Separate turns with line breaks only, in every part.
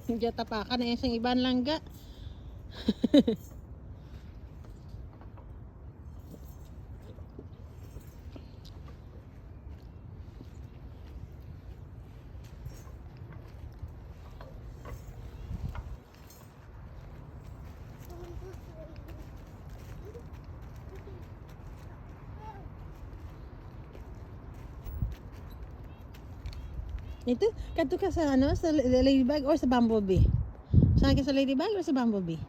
Diya tapakan na isang ibang langga. Ito, kadto ka sa ano, sa ladybug or sa bumblebee? Saan ka sa ladybug or sa bumblebee?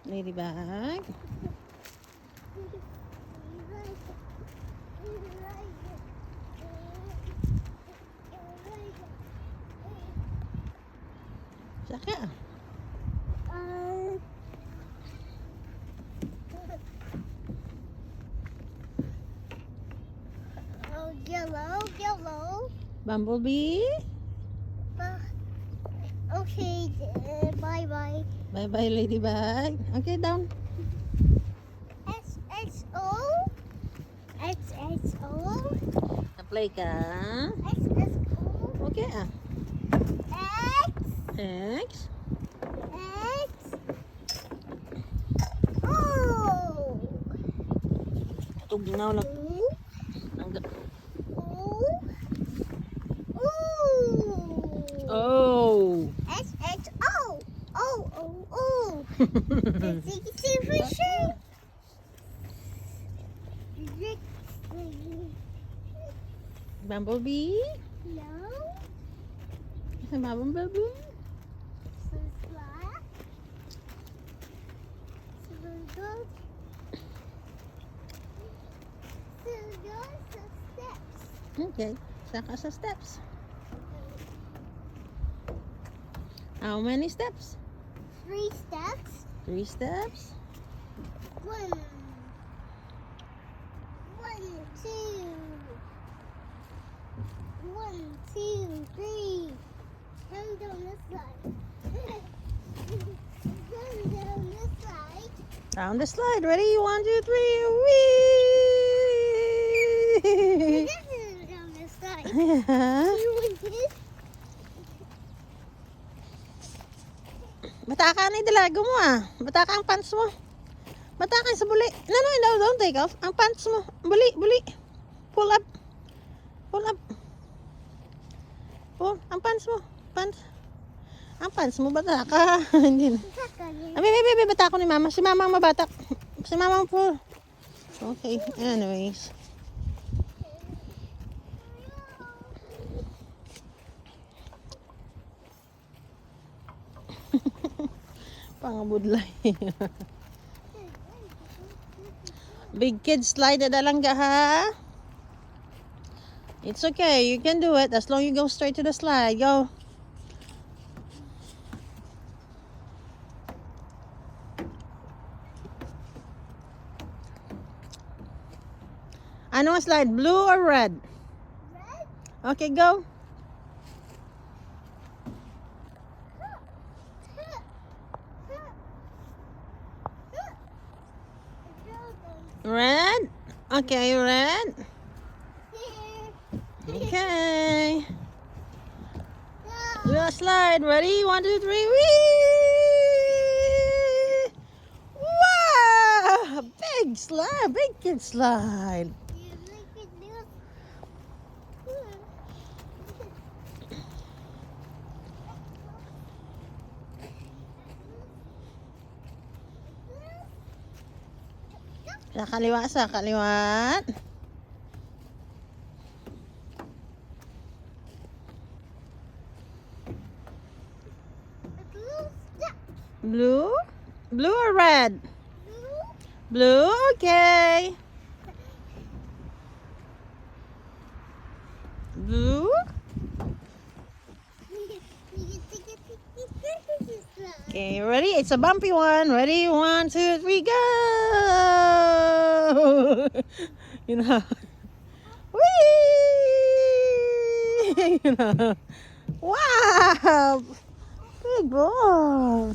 Ladybug.
Ladybug. Saka.
Oh, yellow, yellow.
Bumblebee.
Okay, bye bye.
Bye bye ladybug. Okay, down.
XXO. XXO.
Apply ka.
XXO.
Okay ah.
X.
X.
X. Oh.
Tugnaw lang.
Ooh.
Ang
Ooh. Ooh.
oh.
XXO. Oh, oh, oh. See for sure.
Bumblebee.
No.
Sa bumblebee.
So flat. So good. So good. So steps.
Okay. Saka sa steps. How many steps?
3 steps.
3 steps.
1, 1, 2, 1, 2, 3. Come down this side. Come down this side.
Down the slide. Ready? 1, 2, 3. Whee!
This is down this side.
Yeah.
You want this?
Bata ka na dalago mo ah. Bata ka ang pants mo. Bata ka sa buli. No, no, no, don't take off. Ang pants mo. Buli, buli. Pull up. Pull up. Pull. Ang pants mo. Pants. Ang pants mo, bata ka. Hindi na. Abi, bata ko ni mama. Si mama ang mabatak. Si mama ang pull. Okay, anyways. Pangabudlay. Big kids slide na dalangga ha. It's okay, you can do it as long as you go straight to the slide. Go. Ano ang slide? Blue or red?
Red.
Okay, go. Red? Okay, red. Okay. Do a slide. Ready? 1, 2, 3. Whee! Wow! Big slide. Big kid slide. Sa kaliwa, sa kaliwa. Blue? Blue or red? Blue, okay. Blue? Okay, ready? It's a bumpy one. Ready? 1, 2, 3, go! You know. Whee! You know. Wow! Good boy.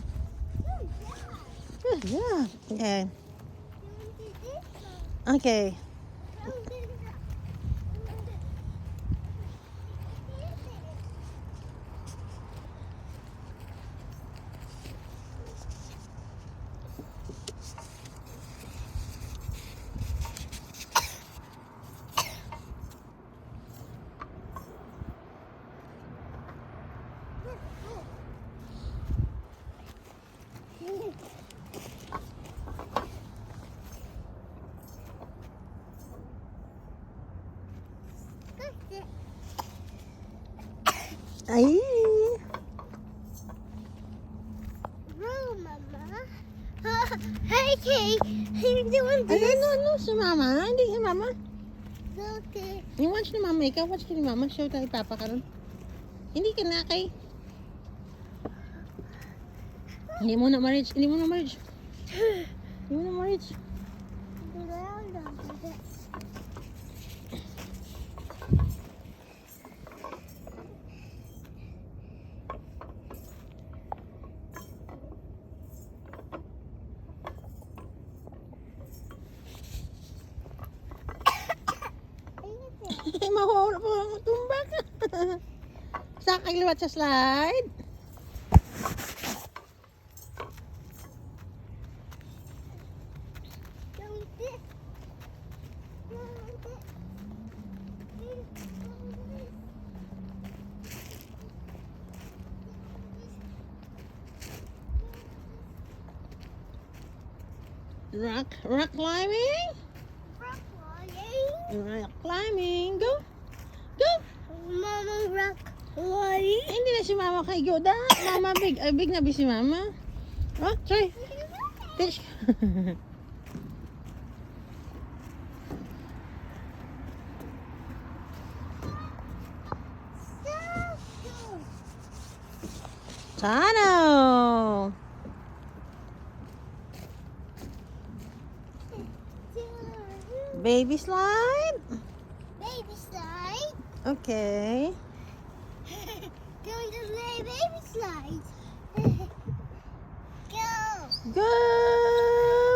Good job. Okay. Okay. Ay!
Roll, Mama. Hey, Kate. You're doing
Ano,
this.
ano, si mama? Hindi si mama.
Okay.
Yung watch ni mama, ikaw watch ka ni mama. Show tayo papa ka ron. Hindi ka na kay. Hindi mo na marriage. Hindi mo na marriage. Hindi mo na marriage.
Round over this.
Mahula po ang tumbak. Sa kaliwat sa slide.
Doing this. Doing this.
Rock climbing.
Rock lying.
Rock climbing. Go. Go.
Mama rock lying.
Hindi na si mama kay go da. Mama big. Ay, big na bi si mama. Oh, try. Teach. Tano. Baby slide.
Baby slide.
Okay.
Going to play baby slide. Go.
Go.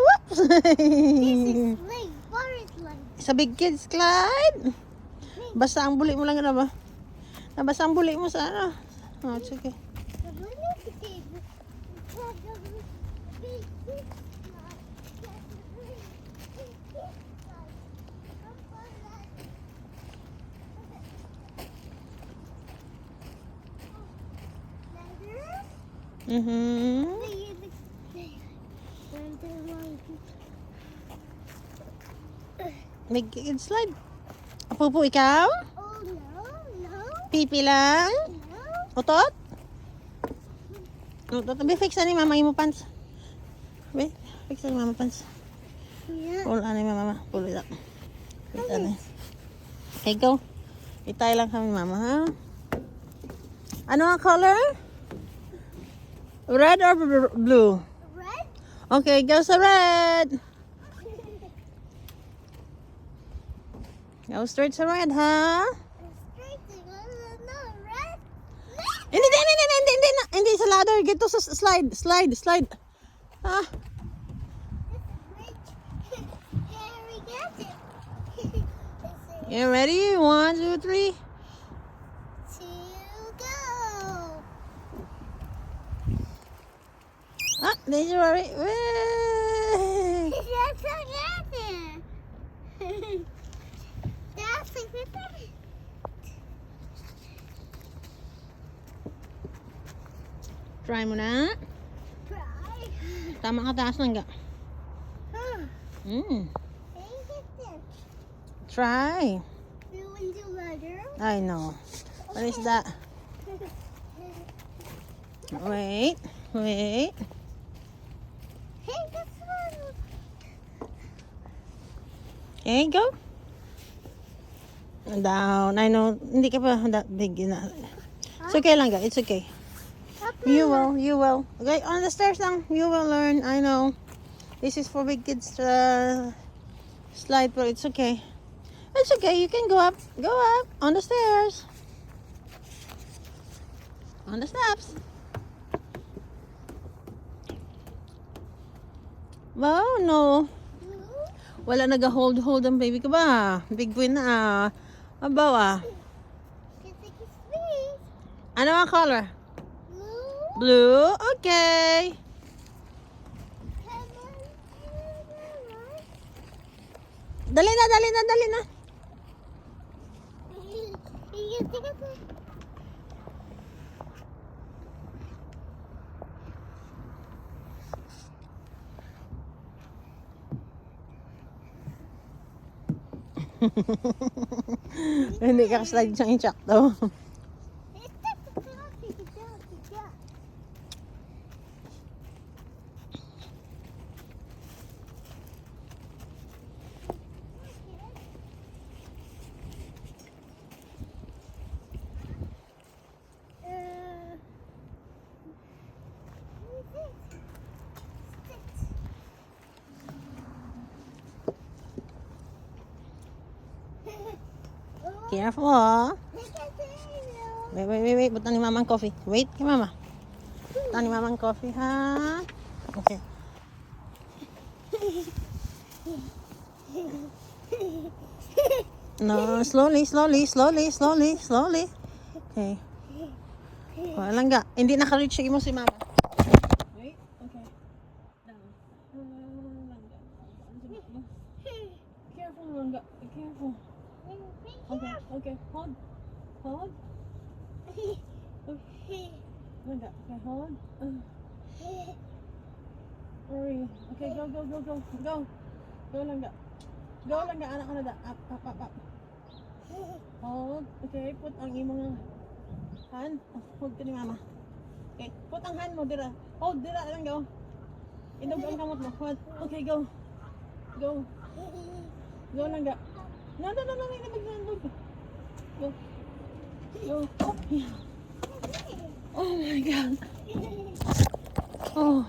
Whoops.
This is slide. Water slide.
Sa big kids slide. Basta ang buli mo lang na ba? Nabasa ang buli mo sa ano? Oh, it's okay. Mhm. Big kids slide. Apo po ikaw?
Oh no, no,
Pipi lang?
no.
Utot? Utot. Be, fix na ni mama yung pants. Be, fix na ni mama pants.
Yeah.
Pull na ni mama. Pull it up. Fix na. Okay, go. Itay lang kami mama, ha? Ano ang color? Red or blue?
Red?
Okay, go sa red. Go straight sa red, ha?
Straight to go to the red.
Hindi sa ladder. Gito sa slide. Ah,
Here we get it.
you ready? 1, 2, 3.
To go.
Ah, there's your right.
That's a get it. That's a good thing.
Try mo na.
Try.
Tama ka taas lang ga.
Huh.
Mm.
Hey, get this.
Try.
You want to ladder?
I know. What is that? Wait.
Hey, this one.
Okay, go. Down. I know. Hindi ka pa that big na. It's okay lang ga. It's okay.
Up
You will. Okay, on the stairs lang. You will learn. I know. This is for big kids to slide, but it's okay. It's okay. You can go up. Go up on the stairs. On the steps. Wow, no. Wala nag-hold ang baby ka ba? Big win na. Abaw ah. Ano ang color? Blue. Okay. Dali na. Hindi ka slide siyang insakto. Careful, ah.
Look at the
Wait. Butan ni Mama ang coffee. Wait kay Mama. Butan ni Mama ang coffee, ha? Okay. No, slowly. Okay. Walang ga. Hindi naka-reach mo si Mama. Wait. Okay. Down. Careful, Langga. Careful. Okay. Hold. Langga. Okay, hold. Hurry. Okay, go. Go, Langga. Go, Langga. Anak ko na da. Up. Hold. Okay, put ang imong hand. Hold ka ni Mama. Okay, put ang hand mo dira. Hold dira lang go. Indog ang kamot mo. Hold. Okay, go. Go Langga. No. Indog. Go. Oh my God. Oh.